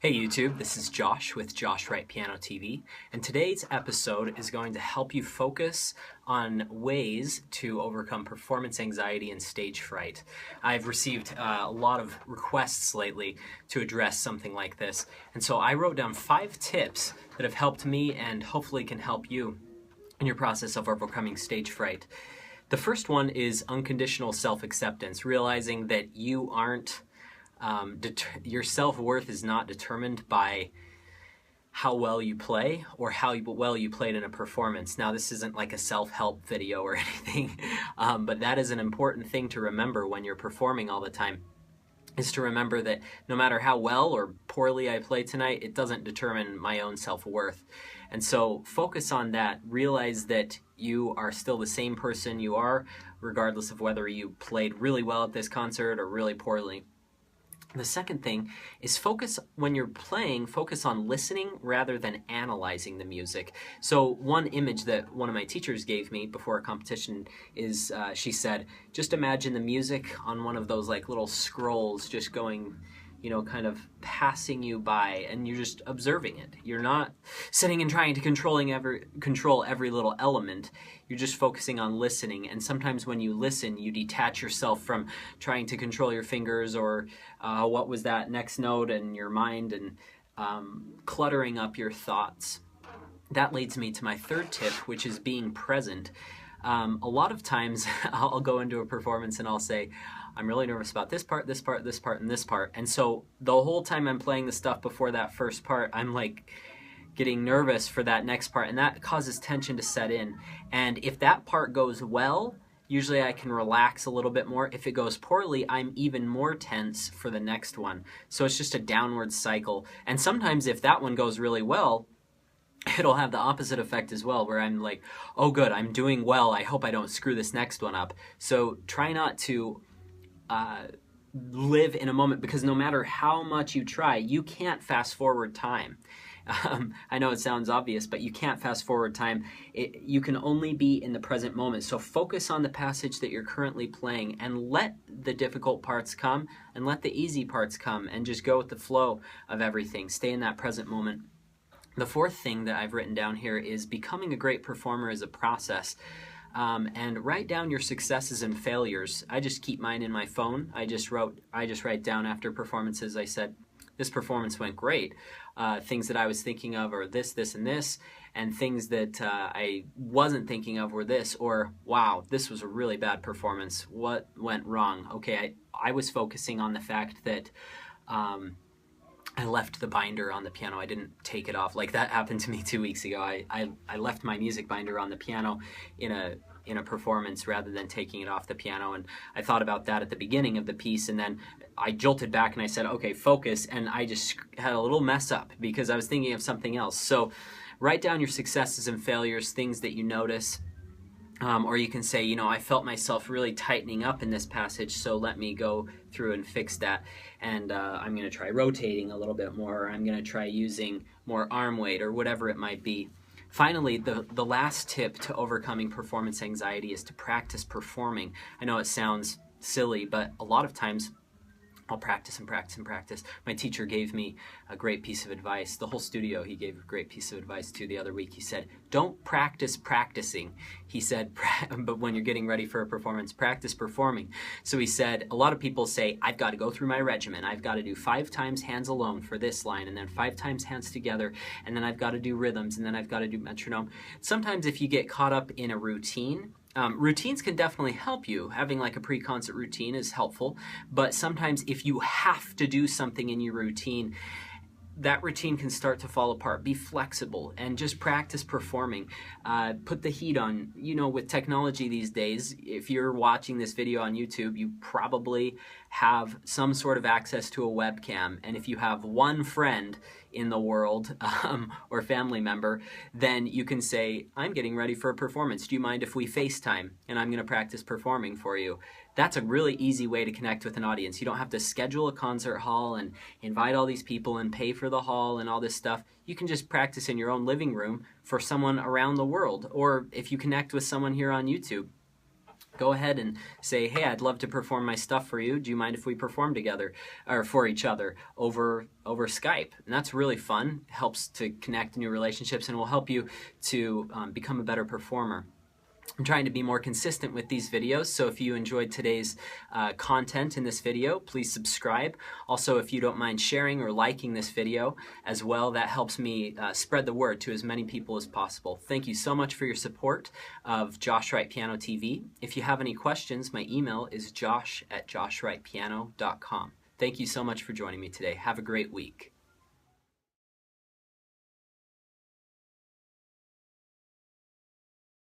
Hey YouTube, this is Josh with Josh Wright Piano TV, and today's episode is going to help you focus on ways to overcome performance anxiety and stage fright. I've received a lot of requests lately to address something like this, and so I wrote down 5 tips that have helped me and hopefully can help you in your process of overcoming stage fright. The first one is unconditional self-acceptance, realizing that you aren't your self-worth is not determined by how well you play or how well you played in a performance. Now, this isn't like a self-help video or anything, but that is an important thing to remember when you're performing all the time, is to remember that no matter how well or poorly I play tonight, it doesn't determine my own self-worth. And so focus on that. Realize that you are still the same person you are, regardless of whether you played really well at this concert or really poorly. The second thing is when you're playing, focus on listening rather than analyzing the music. So one image that one of my teachers gave me before a competition is, she said, just imagine the music on one of those like little scrolls just going, kind of passing you by, and you're just observing it. You're not sitting and trying to control every little element. You're just focusing on listening, and sometimes when you listen, you detach yourself from trying to control your fingers or what was that next note in your mind, and cluttering up your thoughts. That leads me to my third tip, which is being present. A lot of times I'll go into a performance and I'll say, I'm really nervous about this part, this part, this part, and this part. And so the whole time I'm playing the stuff before that first part, I'm like getting nervous for that next part, and that causes tension to set in. And if that part goes well, usually I can relax a little bit more. If it goes poorly, I'm even more tense for the next one. So it's just a downward cycle. And sometimes if that one goes really well, it'll have the opposite effect as well, where I'm like, oh good, I'm doing well, I hope I don't screw this next one up. So try not to live in a moment, because no matter how much you try, you can't fast forward time. I know it sounds obvious, but you can't fast forward time. You can only be in the present moment. So focus on the passage that you're currently playing, and let the difficult parts come and let the easy parts come, and just go with the flow of everything. Stay in that present moment. The fourth thing that I've written down here is becoming a great performer is a process. And write down your successes and failures. I just keep mine in my phone. I just write down after performances. I said, this performance went great. Things that I was thinking of are this, this, and this. And things that I wasn't thinking of were this. Or, wow, this was a really bad performance. What went wrong? Okay, I was focusing on the fact that I left the binder on the piano. I didn't take it off. Like that happened to me 2 weeks ago. I left my music binder on the piano in a performance rather than taking it off the piano, and I thought about that at the beginning of the piece, and then I jolted back and I said, okay, focus, and I just had a little mess up because I was thinking of something else. So write down your successes and failures, things that you notice. Or you can say, I felt myself really tightening up in this passage, so let me go through and fix that. And I'm going to try rotating a little bit more, or I'm going to try using more arm weight, or whatever it might be. Finally, the last tip to overcoming performance anxiety is to practice performing. I know it sounds silly, but a lot of times I'll practice and practice and practice. My teacher gave me a great piece of advice. The whole studio, he gave a great piece of advice to the other week. He said, don't practice practicing. He said, but when you're getting ready for a performance, practice performing. So he said, a lot of people say, I've got to go through my regimen. I've got to do 5 times hands alone for this line, and then 5 times hands together, and then I've got to do rhythms, and then I've got to do metronome. Sometimes if you get caught up in a routine, routines can definitely help you. Having like a pre-concert routine is helpful, but sometimes if you have to do something in your routine, that routine can start to fall apart. Be flexible and just practice performing. Put the heat on. With technology these days, if you're watching this video on YouTube, you probably have some sort of access to a webcam. And if you have one friend in the world or family member, then you can say, I'm getting ready for a performance. Do you mind if we FaceTime? And I'm going to practice performing for you. That's a really easy way to connect with an audience. You don't have to schedule a concert hall and invite all these people and pay for the hall and all this stuff. You can just practice in your own living room for someone around the world. Or if you connect with someone here on YouTube, go ahead and say, hey, I'd love to perform my stuff for you. Do you mind if we perform together or for each other over Skype? And that's really fun. It helps to connect new relationships and will help you to become a better performer. I'm trying to be more consistent with these videos, so if you enjoyed today's content in this video, please subscribe. Also, if you don't mind sharing or liking this video as well, that helps me spread the word to as many people as possible. Thank you so much for your support of Josh Wright Piano TV. If you have any questions, my email is josh@joshwrightpiano.com. Thank you so much for joining me today. Have a great week.